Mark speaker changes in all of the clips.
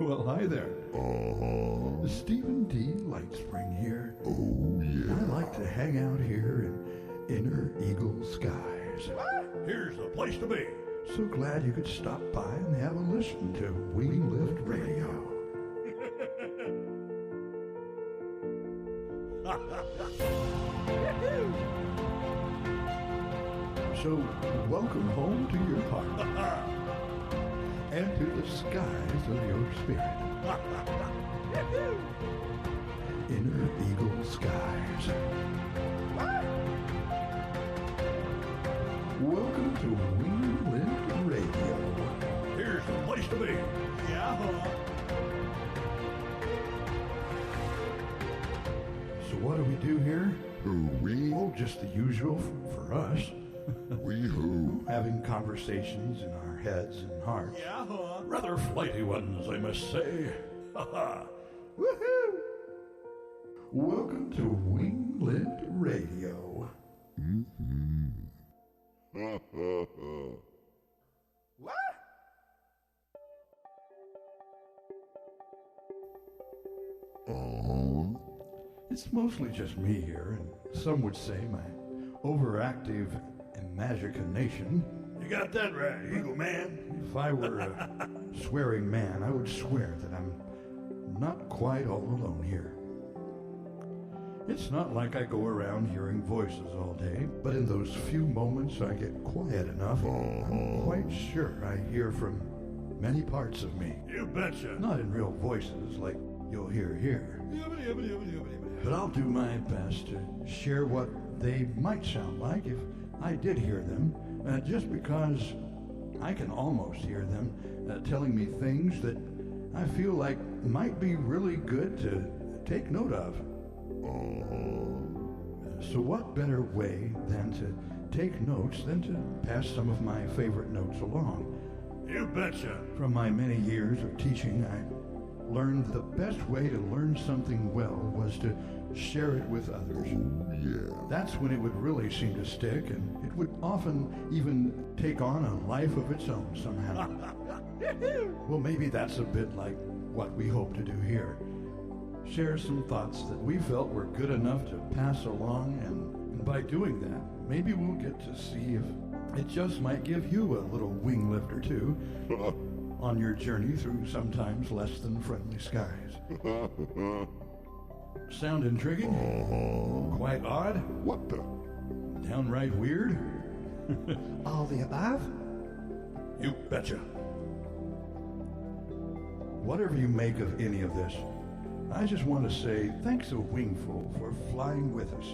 Speaker 1: Well, hi there. Stephen D. Lightspring here.
Speaker 2: Oh, yeah.
Speaker 1: I like to hang out here in inner eagle skies.
Speaker 3: Here's the place to be.
Speaker 1: So glad you could stop by and have a listen to Lift Ray-Dio. So, welcome home to your heart and to the skies of your spirit. Inner eagle skies. Welcome to Lift Radio.
Speaker 3: Here's the place to be.
Speaker 1: So what do we do here?
Speaker 2: We
Speaker 1: Oh, just the usual for us.
Speaker 2: we who?
Speaker 1: Having conversations in our heads and hearts.
Speaker 3: Rather flighty ones, I must say.
Speaker 1: Woohoo! Welcome to Lift Radio.
Speaker 3: What?
Speaker 1: It's mostly just me here, and some would say my overactive imagination.
Speaker 3: You got that right, Eagle Man.
Speaker 1: If I were a swearing man, I would swear that I'm not quite all alone here. It's not like I go around hearing voices all day, but in those few moments I get quiet enough, I'm quite sure I hear from many parts of me.
Speaker 3: You betcha.
Speaker 1: Not in real voices like you'll hear here. But I'll do my best to share what they might sound like if I did hear them, just because I can almost hear them telling me things that I feel like might be really good to take note of. So what better way than to take notes than to pass some of my favorite notes along?
Speaker 3: You betcha.
Speaker 1: From my many years of teaching, I learned the best way to learn something well was to share it with others.
Speaker 2: Oh, yeah.
Speaker 1: That's when it would really seem to stick, and it would often even take on a life of its own somehow. Well, maybe that's a bit like what we hope to do here. Share some thoughts that we felt were good enough to pass along, and by doing that, maybe we'll get to see if it just might give you a little wing lift or two on your journey through sometimes less than friendly skies. Sound intriguing? Quite odd?
Speaker 2: What the?
Speaker 1: Downright weird?
Speaker 4: All the above?
Speaker 3: You betcha.
Speaker 1: Whatever you make of any of this, I just want to say thanks a wingful for flying with us.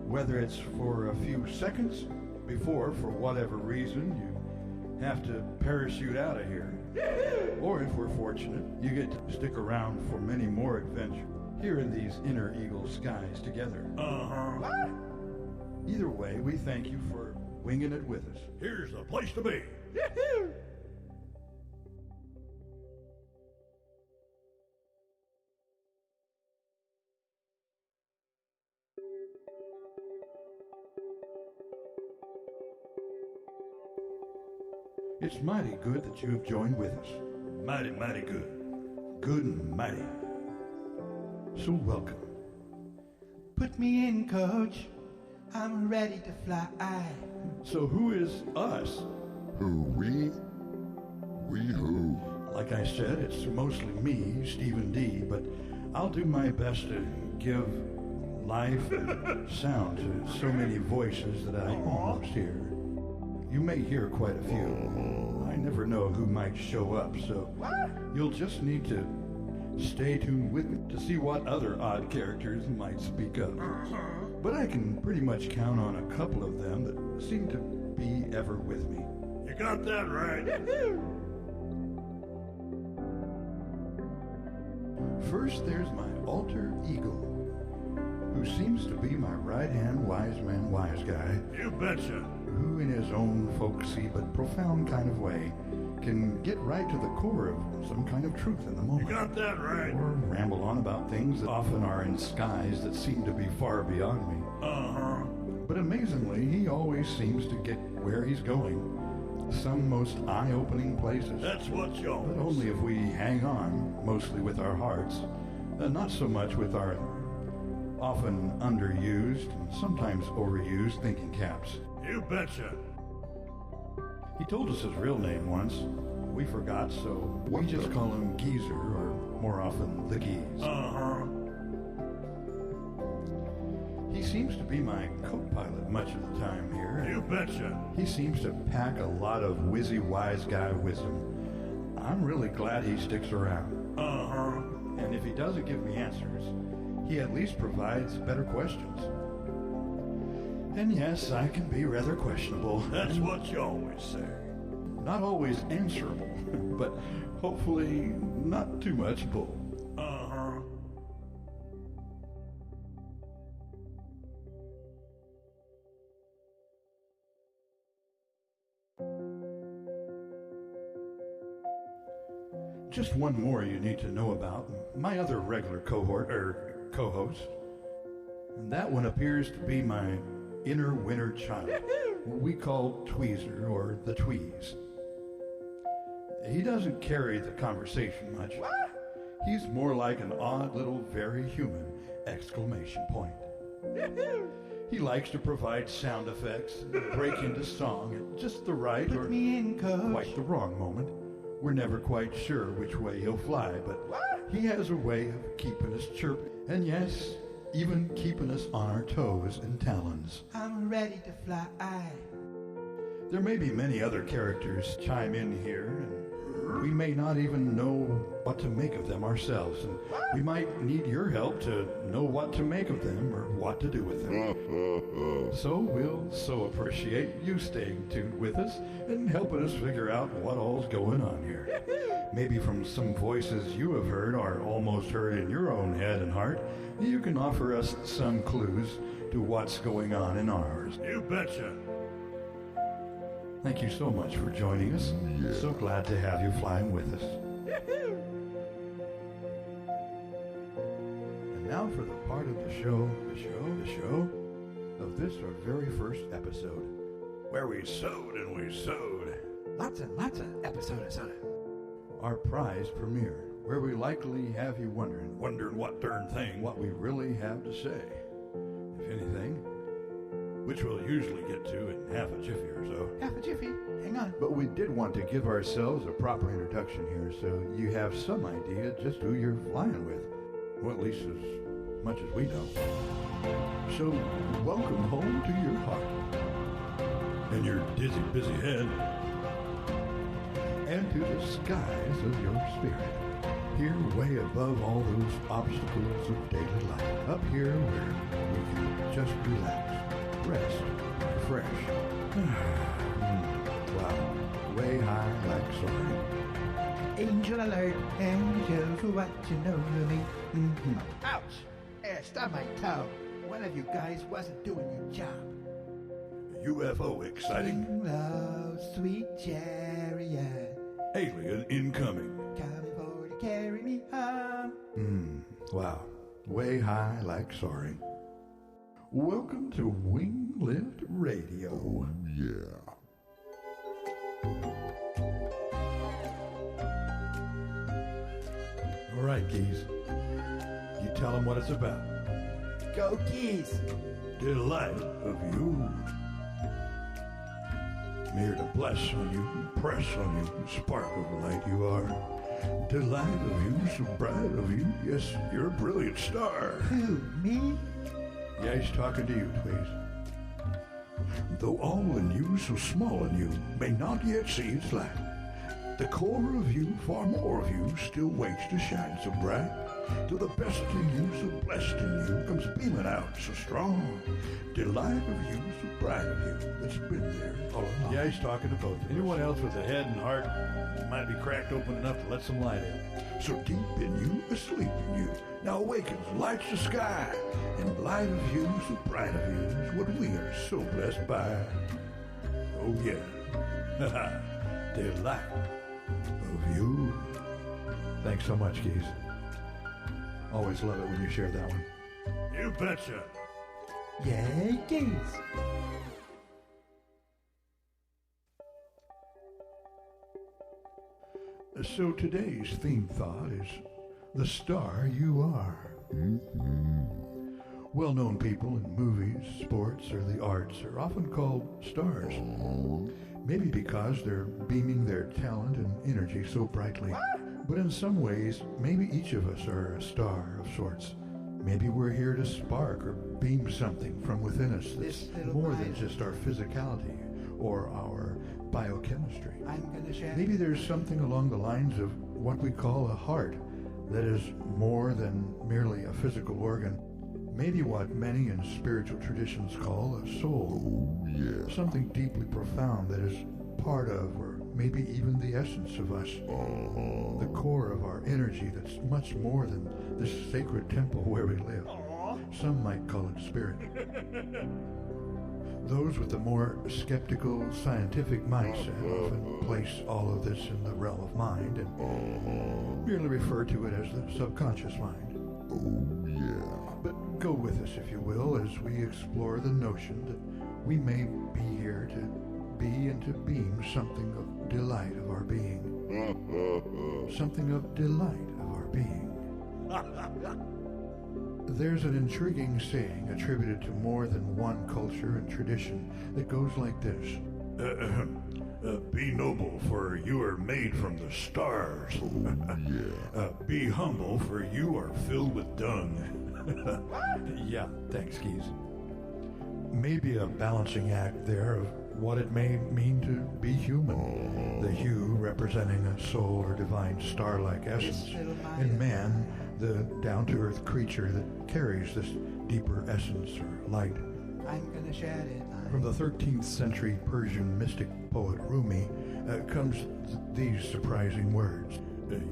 Speaker 1: Whether it's for a few seconds before, for whatever reason, you have to parachute out of here, or if we're fortunate, you get to stick around for many more adventures here in these inner eagle skies together. Either way, we thank you for winging it with us.
Speaker 3: Here's the place to be.
Speaker 1: It's mighty good that you have joined with us.
Speaker 3: Mighty, mighty good.
Speaker 1: Good and mighty. So welcome.
Speaker 4: Put me in, coach. I'm ready to fly.
Speaker 1: So who is us?
Speaker 2: Who we? We who?
Speaker 1: Like I said, it's mostly me, Stephen D., but I'll do my best to give life and sound to so many voices that I almost hear. You may hear quite a few. I never know who might show up, so you'll just need to stay tuned with me to see what other odd characters might speak up. But I can pretty much count on a couple of them that seem to be ever with me.
Speaker 3: You got that right.
Speaker 1: First, there's my alter ego, who seems to be my right-hand wise man wise guy,
Speaker 3: You betcha.
Speaker 1: who in his own folksy but profound kind of way can get right to the core of some kind of truth in the
Speaker 3: You
Speaker 1: moment.
Speaker 3: got that right.
Speaker 1: Or ramble on about things that often are in skies that seem to be far beyond me.
Speaker 3: Uh-huh.
Speaker 1: But amazingly, he always seems to get where he's going some most eye-opening places.
Speaker 3: That's what you
Speaker 1: But
Speaker 3: always
Speaker 1: only if we hang on, mostly with our hearts, and not so much with our often underused and sometimes overused thinking caps.
Speaker 3: You betcha.
Speaker 1: He told us his real name once. We forgot, so we just call him Geezer, or more often the Geese.
Speaker 3: Uh-huh.
Speaker 1: He seems to be my co-pilot much of the time here.
Speaker 3: You betcha.
Speaker 1: He seems to pack a lot of whizzy wise guy wisdom. I'm really glad he sticks around.
Speaker 3: Uh-huh.
Speaker 1: And if he doesn't give me answers, he at least provides better questions. And yes, I can be rather questionable.
Speaker 3: That's what you always say.
Speaker 1: Not always answerable, but hopefully not too much bull.
Speaker 3: Uh-huh.
Speaker 1: Just one more you need to know about my other regular co-host. And that one appears to be my inner winter child, we call Tweezer, or the Tweez. He doesn't carry the conversation much. He's more like an odd little very human exclamation point. He likes to provide sound effects and break into song at just the right
Speaker 4: Put
Speaker 1: or
Speaker 4: me in, coach.
Speaker 1: quite the wrong moment. We're never quite sure which way he'll fly, but he has a way of keeping us chirping. And yes, even keeping us on our toes and talons.
Speaker 4: I'm ready to fly.
Speaker 1: There may be many other characters chime in here, and we may not even know what to make of them ourselves, and we might need your help to know what to make of them or what to do with them. So we'll so appreciate you staying tuned with us and helping us figure out what all's going on here. Maybe from some voices you have heard or almost heard in your own head and heart, you can offer us some clues to what's going on in ours.
Speaker 3: You betcha.
Speaker 1: Thank you so much for joining us. So glad to have you flying with us. And now for the part of the show of this our very first episode,
Speaker 3: Where we sewed and we sewed.
Speaker 4: Lots and lots of episodes on it.
Speaker 1: our prize premiere, where we likely have you wondering
Speaker 3: Wondering what darn thing.
Speaker 1: what we really have to say, if anything.
Speaker 3: Which we'll usually get to in half a jiffy or so.
Speaker 4: Half a jiffy. Hang on.
Speaker 1: But we did want to give ourselves a proper introduction here so you have some idea just who you're flying with. Well, at least as much as we know. So, welcome home to your heart.
Speaker 3: In your dizzy, busy head.
Speaker 1: And to the skies of your spirit. Here, way above all those obstacles of daily life. Up here where we can just relax, rest, refresh. Wow. Way high like soaring.
Speaker 4: Angel alert. Angels who want to know me. Ouch. Stop my toe. One of you guys wasn't doing your job.
Speaker 3: UFO exciting.
Speaker 4: Sing low, sweet chariot.
Speaker 3: Alien incoming.
Speaker 4: Coming for to carry me home.
Speaker 1: Wow. Way high like soaring. Welcome to Lift Radio.
Speaker 2: Yeah.
Speaker 1: All right, Geese. You tell them what it's about.
Speaker 4: Go Keys.
Speaker 3: Delight of you. I'm here to bless on you, press on you, spark of light you are. Delight of you, so bright of you. Yes, you're a brilliant star.
Speaker 4: Who, me?
Speaker 1: Yeah, he's talking to you, please.
Speaker 3: Though all in you, so small in you, may not yet see its light. The core of you, far more of you, still waits to shine so bright. Till the best in you, so blessed in you, comes beaming out so strong. Delight of you, so bright of you, that's been there all along.
Speaker 1: Yeah, he's talking to both of us.
Speaker 3: Anyone else with a head and heart might be cracked open enough to let some light in. So deep in you, asleep in you, now awakens, lights the sky, and light of you, so bright of you, is what we are so blessed by. Oh yeah, delight of you.
Speaker 1: Thanks so much, Geese. Always love it when you share that one.
Speaker 3: You betcha.
Speaker 4: Yay, Keys.
Speaker 1: So today's theme thought is the star you are. Well-known people in movies, sports, or the arts are often called stars. Maybe because they're beaming their talent and energy so brightly. But in some ways, maybe each of us are a star of sorts. Maybe we're here to spark or beam something from within us that's more than just our physicality or our biochemistry. Maybe there's something along the lines of what we call a heart that is more than merely a physical organ. Maybe what many in spiritual traditions call a soul.
Speaker 2: Oh, yeah.
Speaker 1: Something deeply profound that is part of, or maybe even the essence of us. The core of our energy that's much more than this sacred temple where we live. Some might call it spirit. Those with a more skeptical, scientific mindset often place all of this in the realm of mind and merely refer to it as the subconscious mind.
Speaker 2: Oh, yeah.
Speaker 1: But go with us, if you will, as we explore the notion that we may be here to be and to beam something of delight of our being. Something of delight of our being. There's an intriguing saying attributed to more than one culture and tradition that goes like this. Be noble, for you are made from the stars.
Speaker 2: Yeah.
Speaker 1: Be humble, for you are filled with dung. Yeah, thanks, Keys. Maybe a balancing act there of what it may mean to be human. The hue representing a soul or divine star-like essence, and man, the down-to-earth creature that carries this deeper essence or light.
Speaker 4: I'm gonna shed it.
Speaker 1: From the 13th century Persian mystic poet Rumi comes these surprising words.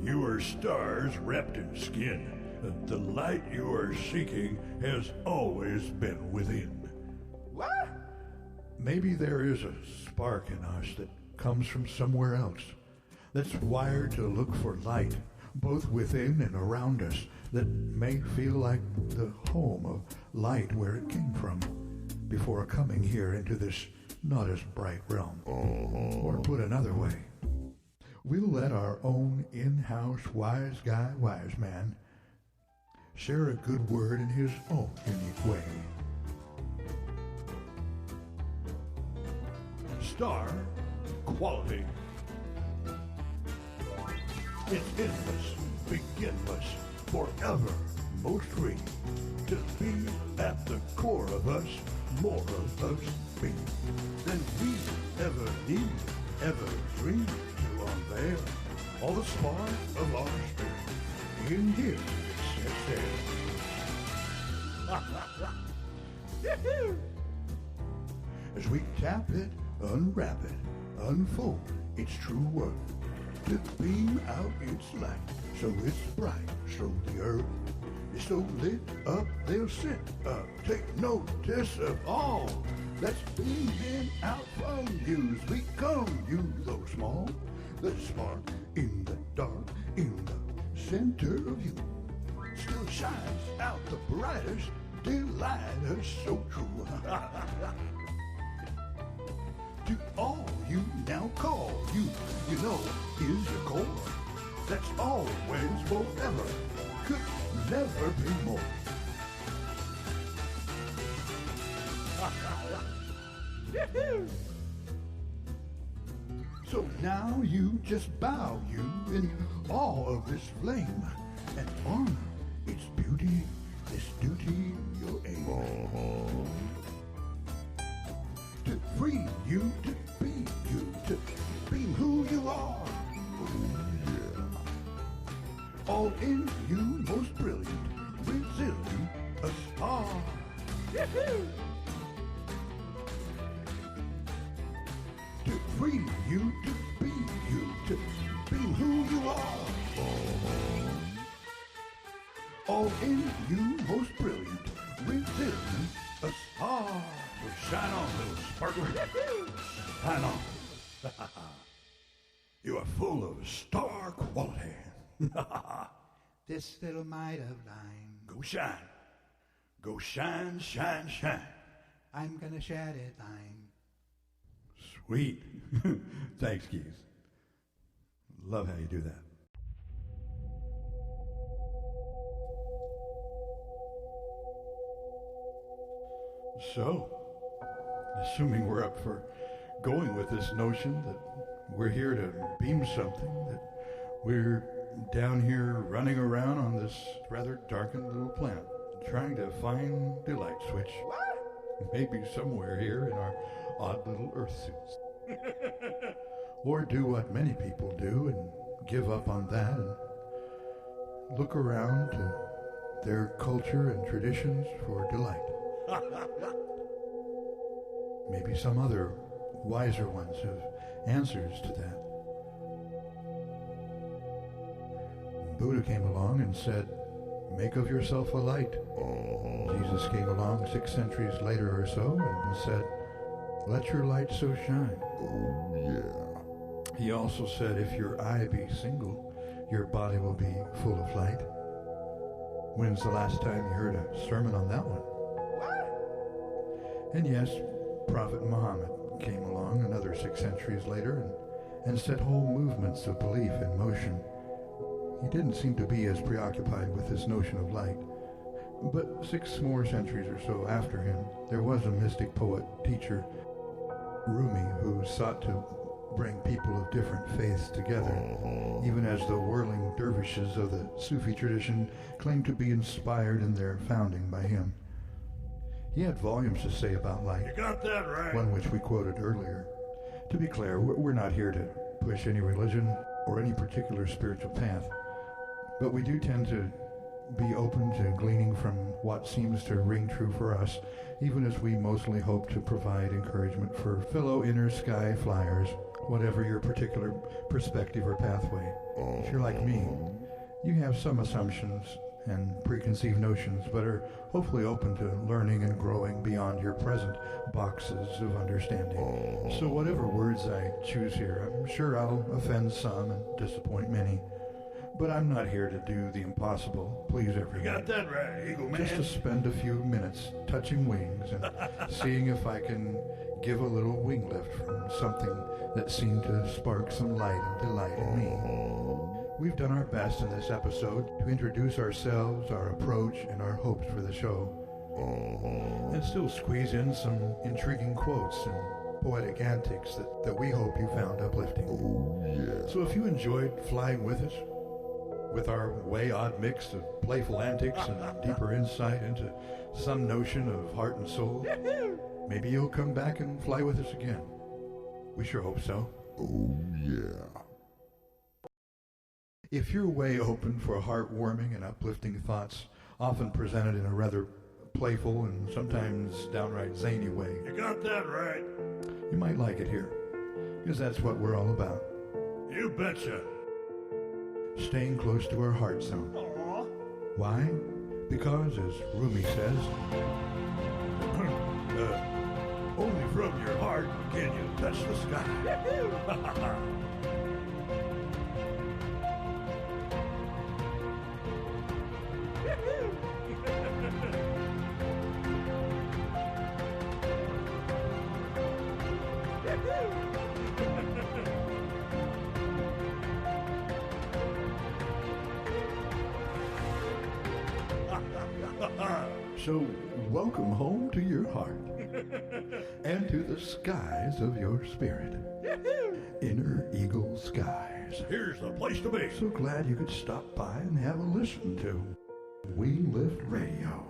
Speaker 1: You are stars wrapped in skin. The light you are seeking has always been within.
Speaker 4: What?
Speaker 1: Maybe there is a spark in us that comes from somewhere else, that's wired to look for light, both within and around us, that may feel like the home of light where it came from, before coming here into this not as bright realm. Or put another way, we'll let our own in-house wise guy, wise man, share a good word in his own unique way. Star quality. It's endless, beginless, forever, most free. To be at the core of us, more of us be than we ever need, ever dream to unveil. All the spark of our spirit in here sets there. As we tap it, unwrap it, unfold its true worth, to beam out its light, so it's bright, so the earth is so lit up, they'll sit up, take notice of all that's beaming out from you. Become you, though small, the spark in the dark, in the center of you, still shines out the brightest, delight us so true. To all you now call you know, is your core. That's always forever, could never be more. So now you just bow you in awe of this flame and honor its beauty, this duty, your aim. To free you, to be you, to be who you are. Oh, yeah. All in you, most brilliant, resilient, a star. To free you, to be you, to be who you are. All in you, most brilliant, resilient, a star. So shine on, little sparkler. Shine on. You are full of star quality.
Speaker 4: This little mite of thine.
Speaker 1: Go shine. Go shine, shine, shine.
Speaker 4: I'm gonna shed it thine.
Speaker 1: Sweet. Thanks, Keith. Love how you do that. So, assuming we're up for going with this notion that we're here to beam something, that we're down here running around on this rather darkened little planet, trying to find the light switch. Maybe somewhere here in our odd little Earth suits. Or do what many people do and give up on that and look around to their culture and traditions for delight. Maybe some other wiser ones have answers to that. Buddha came along and said, make of yourself a light. Jesus came along 6 centuries later or so and said, let your light so shine.
Speaker 2: Oh, yeah.
Speaker 1: He also said, if your eye be single, your body will be full of light. When's the last time you heard a sermon on that one? And yes, Prophet Muhammad came along another 6 centuries later and set whole movements of belief in motion. He didn't seem to be as preoccupied with this notion of light. But 6 more centuries or so after him, there was a mystic poet, teacher, Rumi, who sought to bring people of different faiths together, even as the whirling dervishes of the Sufi tradition claimed to be inspired in their founding by him. He had volumes to say about light.
Speaker 3: You got that right.
Speaker 1: One which we quoted earlier. To be clear, we're not here to push any religion or any particular spiritual path, but we do tend to be open to gleaning from what seems to ring true for us, even as we mostly hope to provide encouragement for fellow inner sky flyers, whatever your particular perspective or pathway. If you're like me, you have some assumptions and preconceived notions, but are hopefully open to learning and growing beyond your present boxes of understanding. So whatever words I choose here, I'm sure I'll offend some and disappoint many. But I'm not here to do the impossible, please everyone.
Speaker 3: You got that right, Eagle Man.
Speaker 1: Just to spend a few minutes touching wings and seeing if I can give a little wing lift from something that seemed to spark some light and delight in me. We've done our best in this episode to introduce ourselves, our approach, and our hopes for the show. And still squeeze in some intriguing quotes and poetic antics that we hope you found uplifting.
Speaker 2: Oh, yeah.
Speaker 1: So if you enjoyed flying with us, with our way odd mix of playful antics and deeper insight into some notion of heart and soul, maybe you'll come back and fly with us again. We sure hope so.
Speaker 2: Oh, yeah.
Speaker 1: If you're way open for heartwarming and uplifting thoughts, often presented in a rather playful and sometimes downright zany way,
Speaker 3: You got that right.
Speaker 1: you might like it here, because that's what we're all about.
Speaker 3: You betcha.
Speaker 1: Staying close to our heart zone. Why? Because, as Rumi says,
Speaker 3: Only from your heart can you touch the sky.
Speaker 1: so welcome home to your heart and to the skies of your spirit. Inner Eagle Skies.
Speaker 3: Here's the place to be.
Speaker 1: So glad you could stop by and have a listen to Lift Ray-Dio.